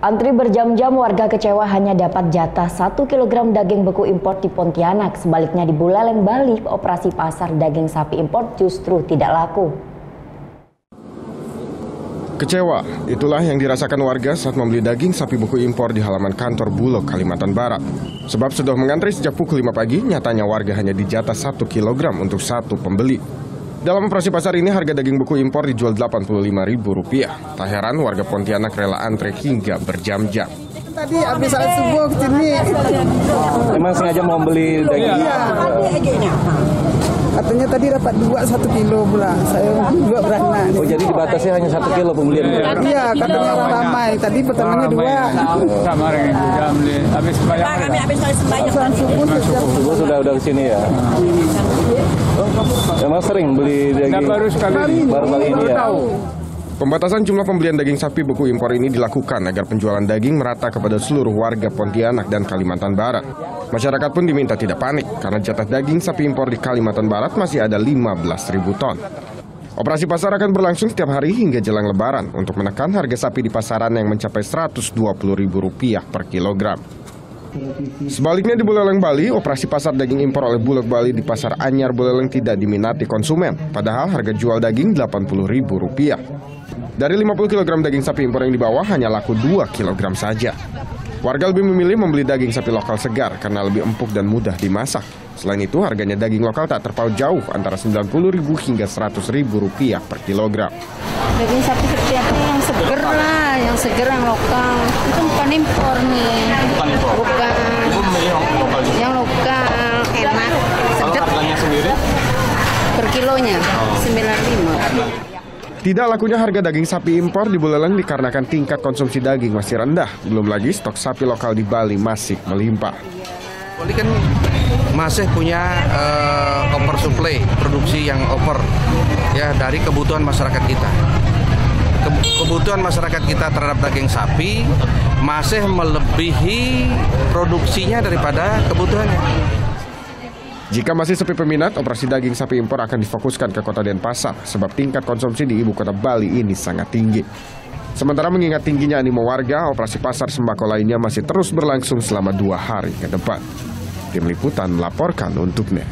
Antri berjam-jam, warga kecewa hanya dapat jatah 1 kg daging beku impor di Pontianak. Sebaliknya di Buleleng, Bali, operasi pasar daging sapi impor justru tidak laku. Kecewa, itulah yang dirasakan warga saat membeli daging sapi beku impor di halaman kantor Bulog, Kalimantan Barat. Sebab sudah mengantri sejak pukul 5 pagi, nyatanya warga hanya dijatah 1 kg untuk satu pembeli. Dalam operasi pasar ini, harga daging beku impor dijual Rp85.000. Tak heran warga Pontianak rela antre hingga berjam-jam. Tadi habis salat subuh ke sini. Memang sengaja mau beli daging? Iya. Katanya tadi dapat 1 kilo pula. Saya juga beranak. Oh, jadi dibatasi hanya 1 kilo pembelian? Iya, katanya orang ramai. Tadi pertamanya 2. Kemarin habis sembahyang. Subuh sudah ke sini ya? Memang sering beli daging? Baru kali ini ya? Pembatasan jumlah pembelian daging sapi beku impor ini dilakukan agar penjualan daging merata kepada seluruh warga Pontianak dan Kalimantan Barat. Masyarakat pun diminta tidak panik karena jatah daging sapi impor di Kalimantan Barat masih ada 15.000 ton. Operasi pasar akan berlangsung setiap hari hingga jelang Lebaran untuk menekan harga sapi di pasaran yang mencapai Rp120.000 per kilogram. Sebaliknya di Buleleng, Bali, operasi pasar daging impor oleh Bulog Bali di Pasar Anyar Buleleng tidak diminati konsumen, padahal harga jual daging Rp80.000. Dari 50 kg daging sapi impor yang dibawa hanya laku 2 kg saja. Warga lebih memilih membeli daging sapi lokal segar karena lebih empuk dan mudah dimasak. Selain itu, harganya daging lokal tak terpaut jauh antara Rp90.000 hingga Rp100.000 per kilogram. Daging sapi seperti apa yang seger lah, yang seger yang lokal. Itu bukan impor nih. Bukan. Yang lokal enak, sedap. Harganya sendiri? Per kilonya Rp95. Tidak lakunya harga daging sapi impor di Buleleng dikarenakan tingkat konsumsi daging masih rendah. Belum lagi stok sapi lokal di Bali masih melimpah. Bali kan masih punya oversupply, produksi yang over ya dari kebutuhan masyarakat kita. Kebutuhan masyarakat kita terhadap daging sapi masih melebihi produksinya daripada kebutuhannya. Jika masih sepi peminat, operasi daging sapi impor akan difokuskan ke kota Denpasar sebab tingkat konsumsi di ibu kota Bali ini sangat tinggi. Sementara mengingat tingginya animo warga, operasi pasar sembako lainnya masih terus berlangsung selama 2 hari ke depan. Tim Liputan melaporkan untuk NET.